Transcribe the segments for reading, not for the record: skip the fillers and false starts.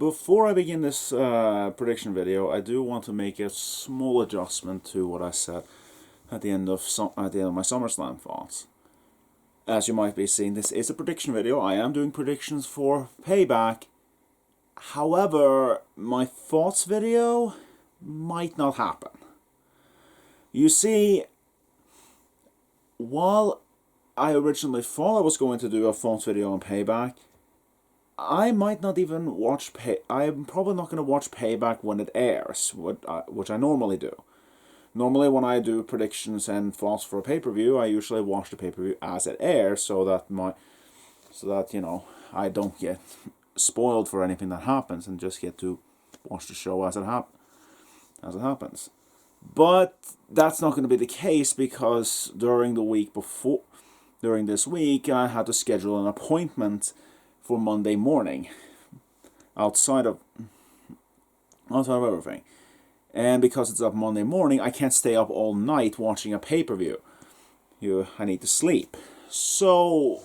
Before I begin this prediction video, I do want to make a small adjustment to what I said at the end of my SummerSlam thoughts. As you might be seeing, this is a prediction video. I am doing predictions for Payback. However, my thoughts video might not happen. You see, while I originally thought I was going to do a thoughts video on Payback, I might not even watch I'm probably not going to watch Payback when it airs, which I normally do. Normally, when I do predictions and thoughts for a pay-per-view, I usually watch the pay-per-view as it airs, so that you know, I don't get spoiled for anything that happens and just get to watch the show as it happens. But that's not going to be the case because during this week, I had to schedule an appointment for Monday morning, outside of everything. And because it's up Monday morning, I can't stay up all night watching a pay-per-view. I need to sleep. So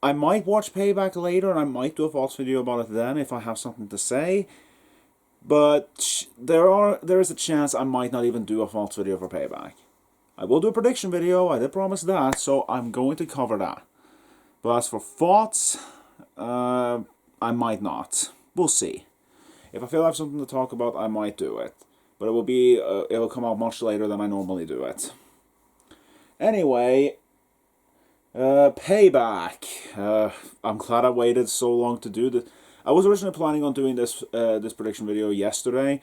I might watch Payback later, and I might do a thoughts video about it then if I have something to say. But there is a chance I might not even do a thoughts video for Payback. I will do a prediction video, I did promise that, so I'm going to cover that. But as for thoughts, I might not. We'll see. If I feel I have something to talk about, I might do it. But it will come out much later than I normally do it. Anyway, Payback. I'm glad I waited so long to do this. I was originally planning on doing this prediction video yesterday,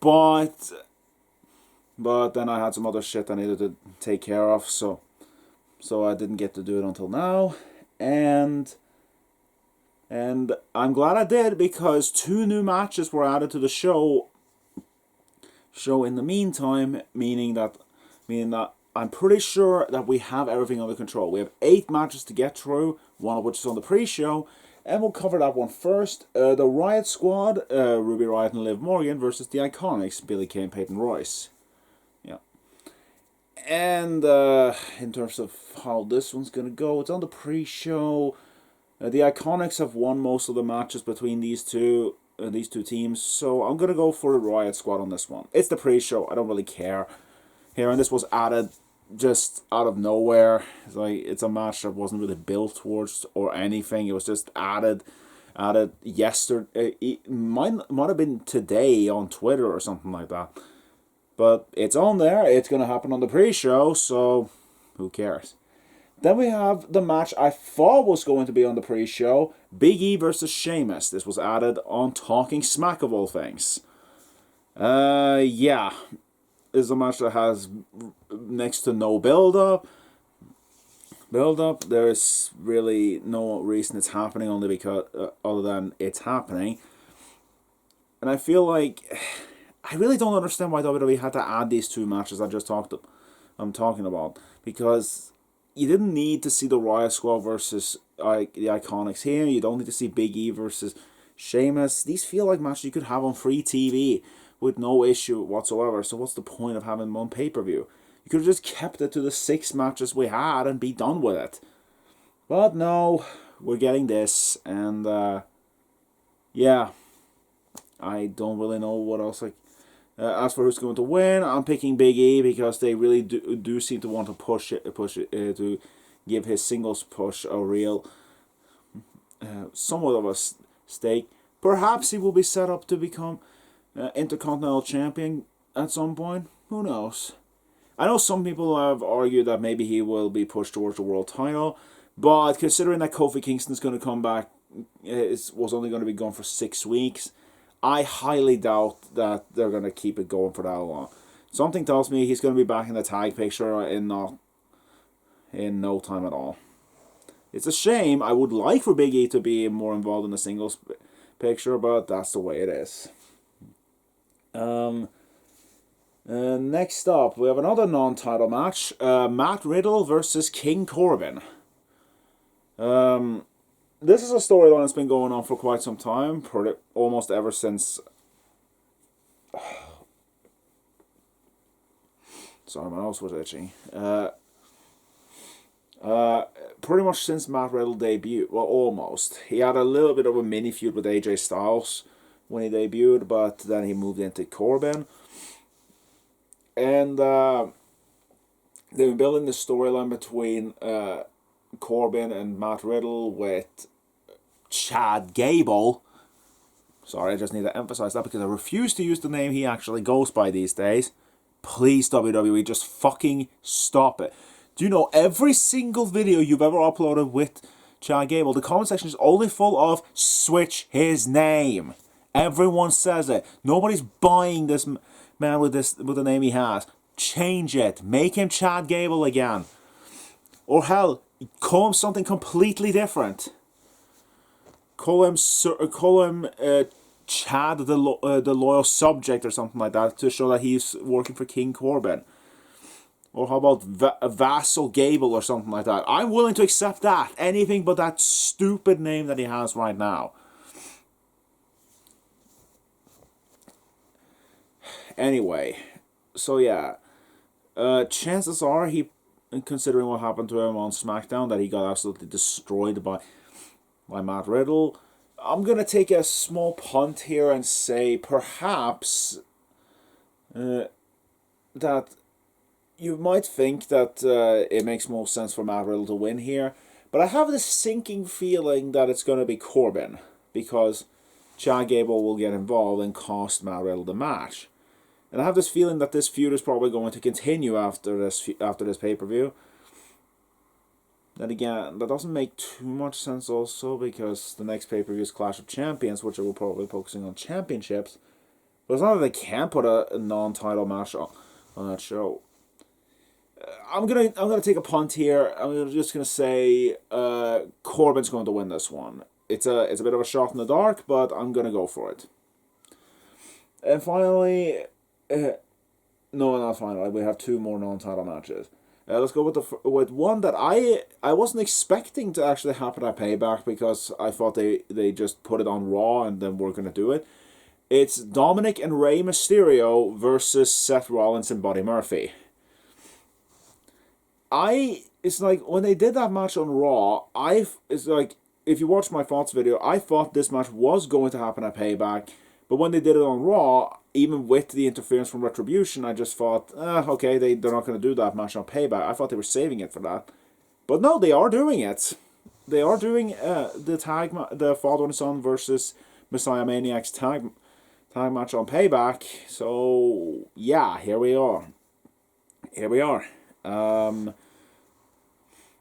but then I had some other shit I needed to take care of, so I didn't get to do it until now, and I'm glad I did because 2 new matches were added to the show in the meantime, meaning that I'm pretty sure that we have everything under control. We have 8 matches to get through, one of which is on the pre-show, and we'll cover that one first. The Riott Squad, Ruby Riott and Liv Morgan versus the IIconics, Billie Kay and Peyton Royce. Yeah. And in terms of how this one's going to go, it's on the pre-show. The IIconics have won most of the matches between these two teams, so I'm going to go for the Riott Squad on this one. It's the pre-show, I don't really care. Here, and this was added just out of nowhere. It's a match that wasn't really built towards or anything. It was just added yesterday. It might have been today on Twitter or something like that. But it's on there. It's going to happen on the pre-show, so who cares? Then we have the match I thought was going to be on the pre-show, Big E versus Sheamus. This was added on Talking Smack of all things. Yeah. This is a match that has next to no build-up. There is really no reason it's happening, only because other than it's happening. And I feel like I really don't understand why WWE had to add these 2 matches I'm talking about, because you didn't need to see the Riott Squad versus the IIconics here. You don't need to see Big E versus Sheamus. These feel like matches you could have on free TV with no issue whatsoever. So what's the point of having them on pay-per-view? You could have just kept it to the 6 matches we had and be done with it. But no, we're getting this, and yeah, I don't really know what else. As for who's going to win, I'm picking Big E because they really do seem to want to push it to give his singles push a real somewhat of a stake. Perhaps he will be set up to become Intercontinental Champion at some point. Who knows? I know some people have argued that maybe he will be pushed towards the world title, but considering that Kofi Kingston's going to come back, was only going to be gone for 6 weeks, I highly doubt that they're going to keep it going for that long. Something tells me he's going to be back in the tag picture in no time at all. It's a shame. I would like for Big E to be more involved in the singles picture, but that's the way it is. Next up, we have another non-title match. Matt Riddle versus King Corbin. This is a storyline that's been going on for quite some time, almost ever since... Sorry, my nose was itchy. Pretty much since Matt Riddle debuted. Well, almost. He had a little bit of a mini feud with AJ Styles when he debuted, but then he moved into Corbin. And they've been building the storyline between Corbin and Matt Riddle with Chad Gable. Sorry, I just need to emphasize that because I refuse to use the name he actually goes by these days. Please, WWE, just fucking stop it. Do you know every single video you've ever uploaded with Chad Gable, the comment section is only full of switch his name. Everyone says it. Nobody's buying this man with the name he has. Change it. Make him Chad Gable again. Or hell, call him something completely different. Call him Chad the Loyal Subject or something like that to show that he's working for King Corbin. Or how about Vassal Gable or something like that. I'm willing to accept that. Anything but that stupid name that he has right now. Anyway, so yeah. Chances are, considering what happened to him on SmackDown, that he got absolutely destroyed by Matt Riddle. I'm going to take a small punt here and say perhaps that you might think that it makes more sense for Matt Riddle to win here, but I have this sinking feeling that it's going to be Corbin, because Chad Gable will get involved and cost Matt Riddle the match. And I have this feeling that this feud is probably going to continue after this pay-per-view. Then again, that doesn't make too much sense also, because the next pay-per-view is Clash of Champions, which will probably be focusing on championships. But it's not that they can't put a non-title match on that show. I'm gonna take a punt here. I'm just gonna say Corbin's going to win this one. It's a bit of a shot in the dark, but I'm gonna go for it. And finally, no, not finally. We have two more non-title matches. Let's go with one that I wasn't expecting to actually happen at Payback, because I thought they just put it on Raw and then we're gonna do it. It's Dominik and Rey Mysterio versus Seth Rollins and Buddy Murphy. It's like, when they did that match on Raw, it's like, if you watch my thoughts video, I thought this match was going to happen at Payback, but when they did it on Raw, even with the interference from Retribution, I just thought, okay, they're not going to do that match on Payback. I thought they were saving it for that. But no, they are doing it. They are doing the Father and Son versus Messiah Maniacs tag match on Payback. So, yeah, here we are.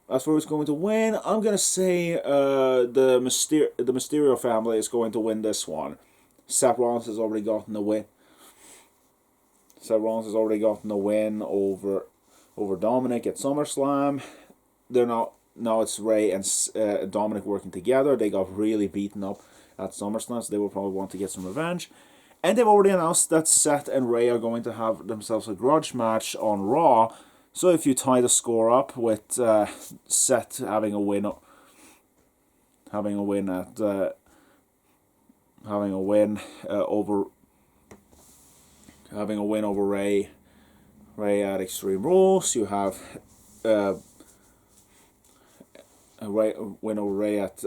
As for who's going to win, I'm going to say the Mysterio family is going to win this one. Seth Rollins has already gotten the win. Over Dominik at SummerSlam. Now it's Rey and Dominik working together. They got really beaten up at SummerSlam, so they will probably want to get some revenge. And they've already announced that Seth and Rey are going to have themselves a grudge match on Raw. So if you tie the score up with Seth having a win over Rey at Extreme Rules, you have a win over Rey at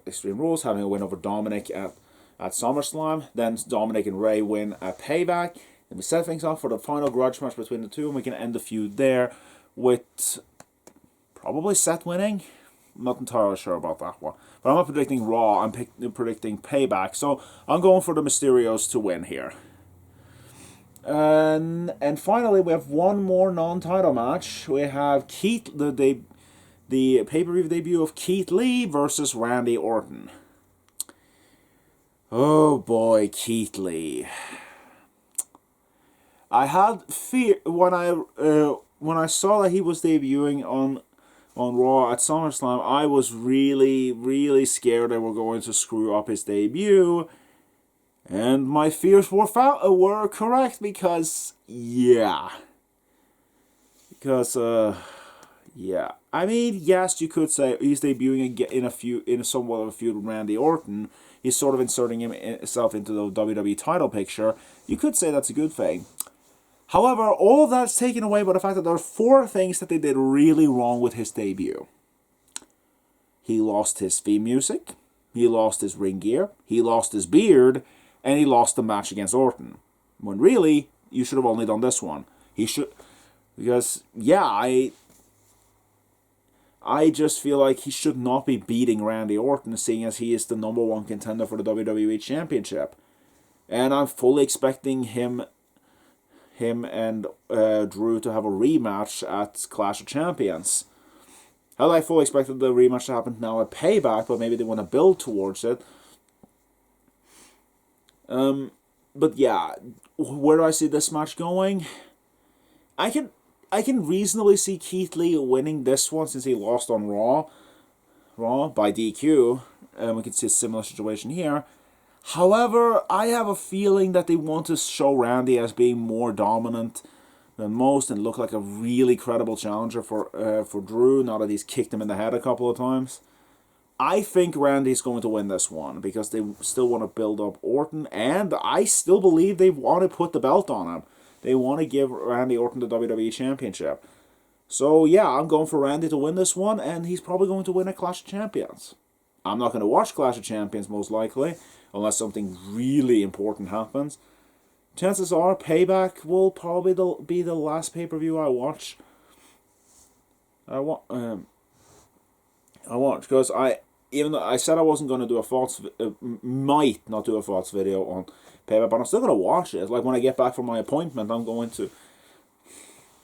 Extreme Rules, having a win over Dominik at SummerSlam, then Dominik and Rey win at Payback. Then we set things off for the final grudge match between the two, and we can end the feud there with probably Seth winning. I'm not entirely sure about that one. But I'm not predicting Raw, I'm predicting Payback. So I'm going for the Mysterios to win here. And finally, we have one more non-title match. We have the pay-per-view debut of Keith Lee versus Randy Orton. Oh boy, Keith Lee. I had fear when I saw that he was debuting on Raw at SummerSlam. I was really, really scared they were going to screw up his debut, and my fears were correct because yeah. I mean, yes, you could say he's debuting in somewhat of a feud with Randy Orton. He's sort of inserting himself into the WWE title picture. You could say that's a good thing. However, all of that's taken away by the fact that there are 4 things that they did really wrong with his debut. he lost his theme music, he lost his ring gear, he lost his beard, and he lost the match against Orton. When really, you should have only done this one. He should... Because, yeah, I just feel like he should not be beating Randy Orton, seeing as he is the #1 contender for the WWE Championship. And I'm fully expecting him and Drew to have a rematch at Clash of Champions. Hell, I fully expected the rematch to happen now at Payback, but maybe they want to build towards it. But yeah, where do I see this match going? I can reasonably see Keith Lee winning this one since he lost on Raw by DQ. We can see a similar situation here. However, I have a feeling that they want to show Randy as being more dominant than most and look like a really credible challenger for Drew now that he's kicked him in the head a couple of times. I think Randy's going to win this one because they still want to build up Orton, and I still believe they want to put the belt on him. They want to give Randy Orton the WWE Championship. So yeah, I'm going for Randy to win this one, and he's probably going to win at Clash of Champions. I'm not going to watch Clash of Champions most likely, unless something really important happens. Chances are Payback will probably be the last pay-per-view I watch. I watch because even though I said I wasn't going to do a thoughts, might not do a thoughts video on Payback, but I'm still going to watch it. It's like when I get back from my appointment, I'm going to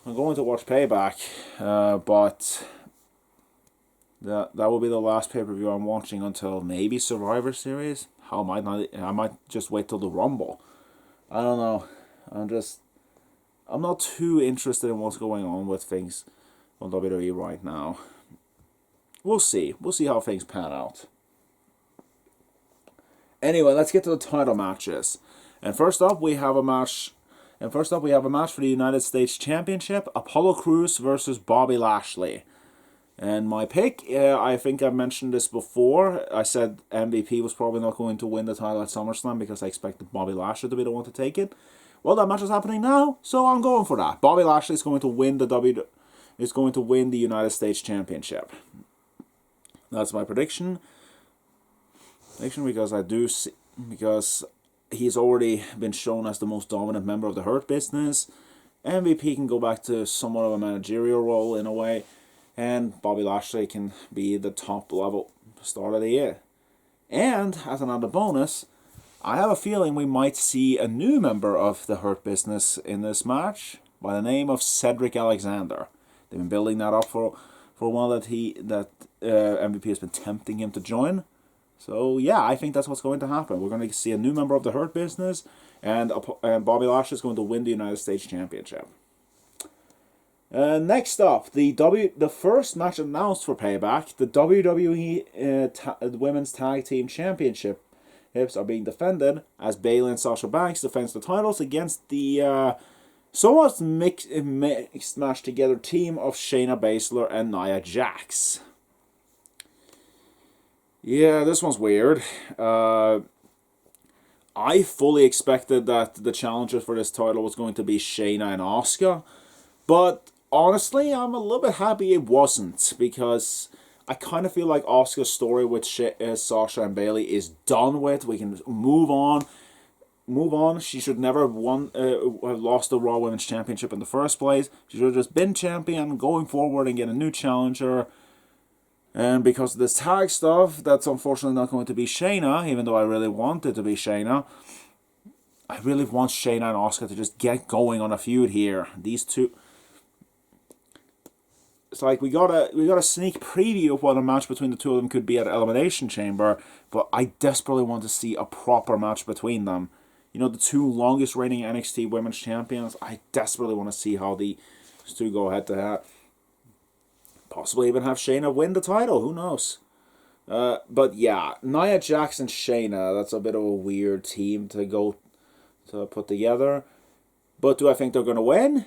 watch Payback, but that will be the last pay-per-view I'm watching until maybe Survivor Series. I might just wait till the Rumble. I don't know. I'm not too interested in what's going on with things on WWE right now. We'll see. We'll see how things pan out. Anyway, let's get to the title matches. And first up, we have a match for the United States Championship: Apollo Crews versus Bobby Lashley. And my pick, I think I mentioned this before. I said MVP was probably not going to win the title at SummerSlam because I expected Bobby Lashley to be the one to take it. Well, that match is happening now, so I'm going for that. Bobby Lashley is going to win the United States Championship. That's my prediction. Because he's already been shown as the most dominant member of the Hurt Business. MVP can go back to somewhat of a managerial role in a way. And Bobby Lashley can be the top level star of the year. And, as another bonus, I have a feeling we might see a new member of the Hurt Business in this match by the name of Cedric Alexander. They've been building that up for a while that MVP has been tempting him to join. So, yeah, I think that's what's going to happen. We're going to see a new member of the Hurt Business, and Bobby Lashley is going to win the United States Championship. Next up, the first match announced for Payback, the WWE Women's Tag Team Championships are being defended as Bayley and Sasha Banks defends the titles against the somewhat mixed match together team of Shayna Baszler and Nia Jax. Yeah, this one's weird. I fully expected that the challengers for this title was going to be Shayna and Asuka, but honestly, I'm a little bit happy it wasn't, because I kind of feel like Asuka's story with Sasha and Bayley is done with. We can move on. She should never have lost the Raw Women's Championship in the first place. She should have just been champion, going forward and get a new challenger. And because of this tag stuff, that's unfortunately not going to be Shayna, even though I really want it to be Shayna. I really want Shayna and Asuka to just get going on a feud here. These two... It's like we got a sneak preview of what a match between the two of them could be at Elimination Chamber, but I desperately want to see a proper match between them. You know, the two longest reigning NXT Women's Champions, I desperately want to see how these two go head to head. Possibly even have Shayna win the title, who knows? But yeah, Nia Jax and Shayna, that's a bit of a weird team to put together. But do I think they're going to win?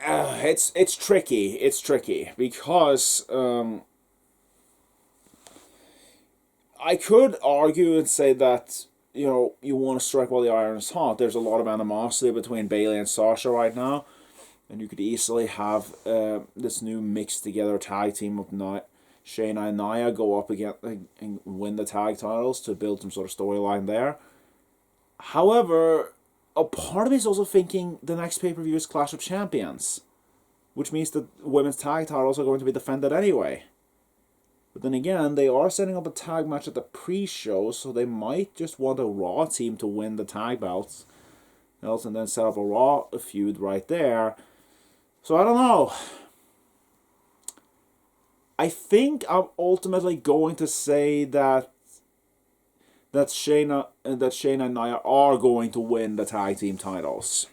It's tricky. It's tricky because I could argue and say that, you know, you want to strike while the iron is hot. There's a lot of animosity between Bayley and Sasha right now. And you could easily have this new mixed together tag team of Shayna and Nia go up again and win the tag titles to build some sort of storyline there. However, a part of me is also thinking the next pay-per-view is Clash of Champions, which means that women's tag titles are going to be defended anyway. But then again, they are setting up a tag match at the pre-show, so they might just want a Raw team to win the tag belts and then set up a Raw feud right there. So I don't know. I think I'm ultimately going to say that Shayna and Nia are going to win the tag team titles.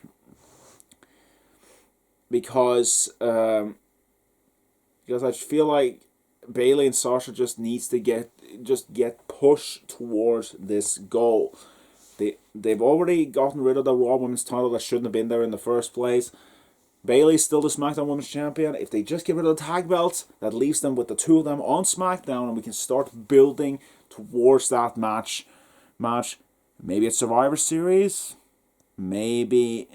Because I feel like Bayley and Sasha just needs to get pushed towards this goal. They've already gotten rid of the Raw Women's title that shouldn't have been there in the first place. Bayley's still the SmackDown Women's Champion. If they just get rid of the tag belts, that leaves them with the two of them on SmackDown, and we can start building towards that match. Maybe it's Survivor Series. Maybe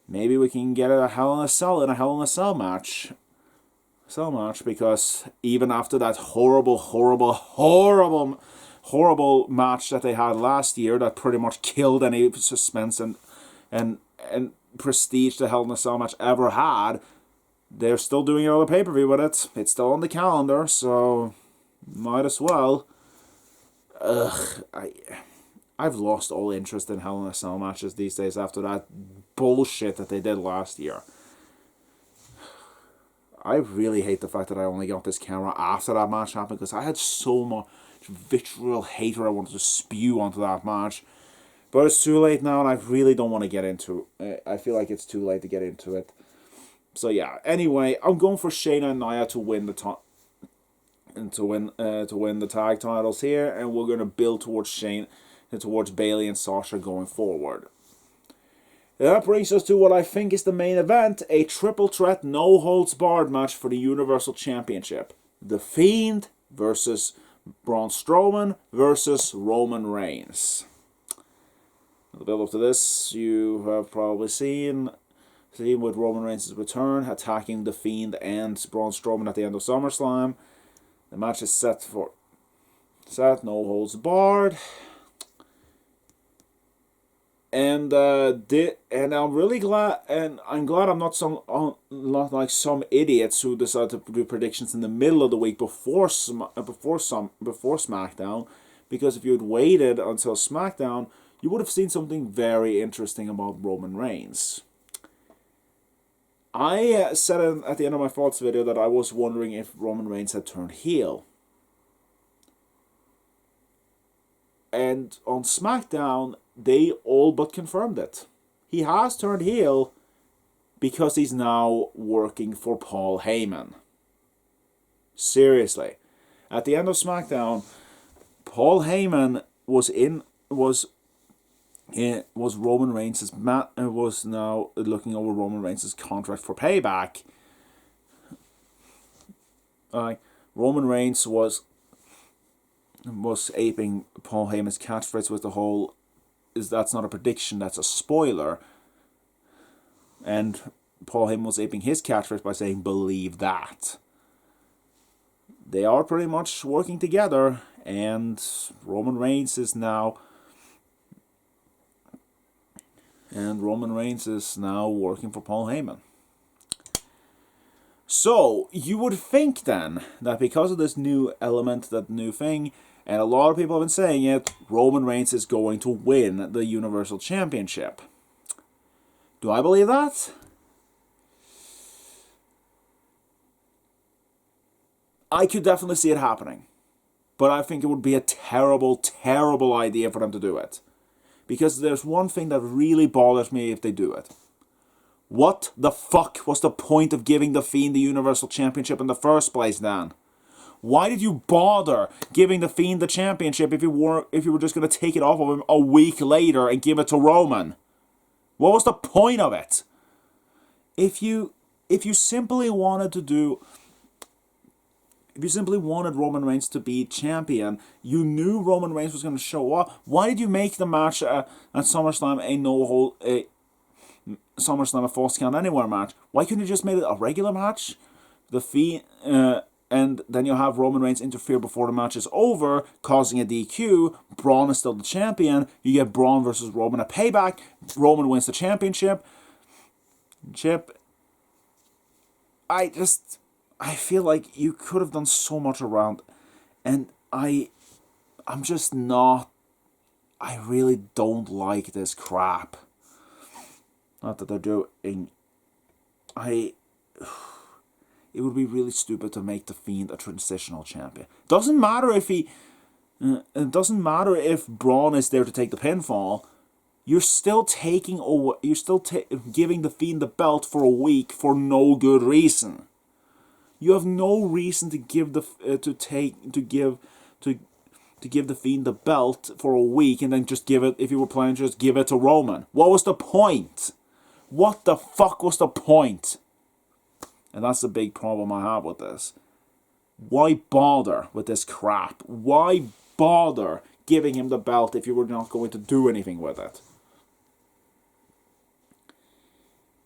we can get a Hell in a Cell match. Because even after that horrible match that they had last year that pretty much killed any suspense and prestige the Hell in a Cell match ever had, they're still doing another pay-per-view with it. It's still on the calendar, so might as well. I've lost all interest in Hell in a Cell matches these days after that bullshit that they did last year. I really hate the fact that I only got this camera after that match happened, because I had so much vitriol hater I wanted to spew onto that match. But it's too late now, and I really don't want to get into it. I feel like it's too late to get into it. So yeah. Anyway, I'm going for Shayna and Nia to win the win the tag titles here, and we're going to build towards Bayley and Sasha going forward. That brings us to what I think is the main event, a triple threat no-holds-barred match for the Universal Championship. The Fiend versus Braun Strowman versus Roman Reigns. The build up to this, you have probably seen with Roman Reigns' return, attacking The Fiend and Braun Strowman at the end of SummerSlam. The match is set, no holds barred. And I'm really glad, and I'm glad I'm not like some idiots who decide to do predictions in the middle of the week before SmackDown, because if you had waited until SmackDown, you would have seen something very interesting about Roman Reigns. I said at the end of my thoughts video that I was wondering if Roman Reigns had turned heel. And on SmackDown, they all but confirmed it. He has turned heel because he's now working for Paul Heyman. Seriously. At the end of SmackDown, Paul Heyman was Roman Reigns' was now looking over Roman Reigns' contract for Payback. Roman Reigns was aping Paul Heyman's catchphrase with the whole, that's not a prediction, that's a spoiler. And Paul Heyman was aping his catchphrase by saying, believe that. They are pretty much working together, and Roman Reigns is now working for Paul Heyman. So, you would think then that because of this new element, that new thing, and a lot of people have been saying it, Roman Reigns is going to win the Universal Championship. Do I believe that? I could definitely see it happening. But I think it would be a terrible, terrible idea for them to do it. Because there's one thing that really bothers me if they do it. What the fuck was the point of giving The Fiend the Universal Championship in the first place, Dan? Why did you bother giving The Fiend the championship if you were just going to take it off of him a week later and give it to Roman? What was the point of it? If you simply wanted Roman Reigns to be champion, you knew Roman Reigns was going to show up. Why did you make the match at SummerSlam SummerSlam a Falls Count Anywhere match. Why couldn't you just made it a regular match? The Fiend, and then you'll have Roman Reigns interfere before the match is over, causing a DQ. Braun is still the champion. You get Braun versus Roman at Payback. Roman wins the championship. I feel like you could have done so much around, and I'm just not. I really don't like this crap. Not that they're doing. It would be really stupid to make the Fiend a transitional champion. Doesn't matter if it doesn't matter if Braun is there to take the pinfall. You're still taking over. You're still giving the Fiend the belt for a week for no good reason. You have no reason to give the give the Fiend the belt for a week and then just give it, if you were planning to just give it to Roman. What was the point? What the fuck was the point? And that's the big problem I have with this. Why bother with this crap? Why bother giving him the belt if you were not going to do anything with it?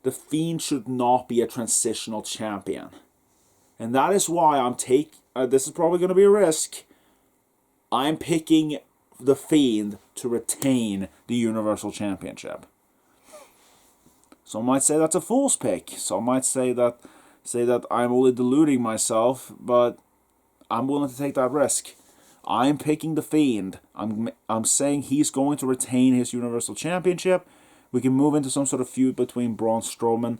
The Fiend should not be a transitional champion. And that is why I'm this is probably going to be a risk. I'm picking the Fiend to retain the Universal Championship. Some might say that's a fool's pick. Some might say that I'm only deluding myself, but I'm willing to take that risk. I'm picking the Fiend. I'm saying he's going to retain his Universal Championship. We can move into some sort of feud between Braun Strowman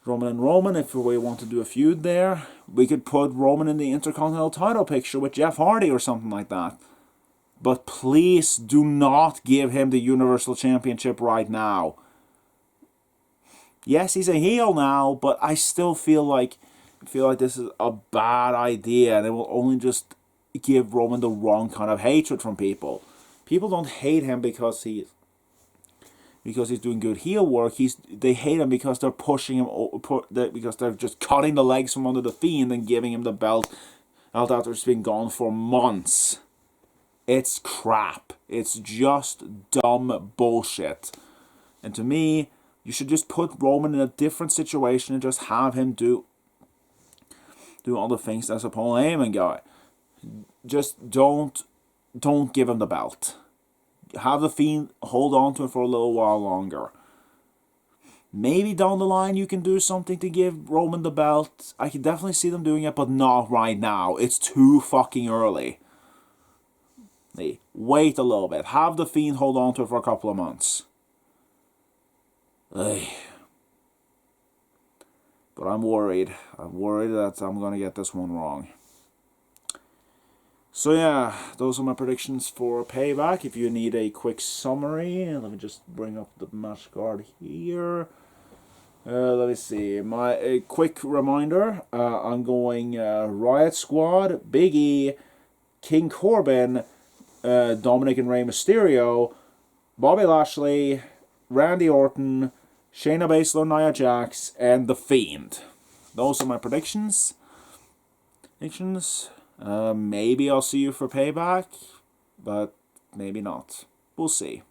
and Roman, if we want to do a feud there. We could put Roman in the Intercontinental title picture with Jeff Hardy or something like that. But please do not give him the Universal Championship right now. Yes, he's a heel now, but I still feel like this is a bad idea, and it will only just give Roman the wrong kind of hatred from people. People don't hate him because he's doing good heel work. They hate him because they're pushing him, because they're just cutting the legs from under the Fiend and giving him the belt out after it's been gone for months. It's crap. It's just dumb bullshit. And to me, you should just put Roman in a different situation and just have him do all the things as a Paul Heyman guy. Just don't give him the belt. Have the Fiend hold on to it for a little while longer. Maybe down the line you can do something to give Roman the belt. I can definitely see them doing it, but not right now. It's too fucking early. Wait a little bit. Have the Fiend hold on to it for a couple of months. But I'm worried. I'm worried that I'm going to get this one wrong. So yeah, those are my predictions for Payback. If you need a quick summary, let me just bring up the match card here. Let me see. A quick reminder. I'm going Riott Squad, Big E, King Corbin, Dominik and Rey Mysterio, Bobby Lashley, Randy Orton, Shayna Baszler, Nia Jax, and The Fiend. Those are my predictions. Maybe I'll see you for Payback, but maybe not. We'll see.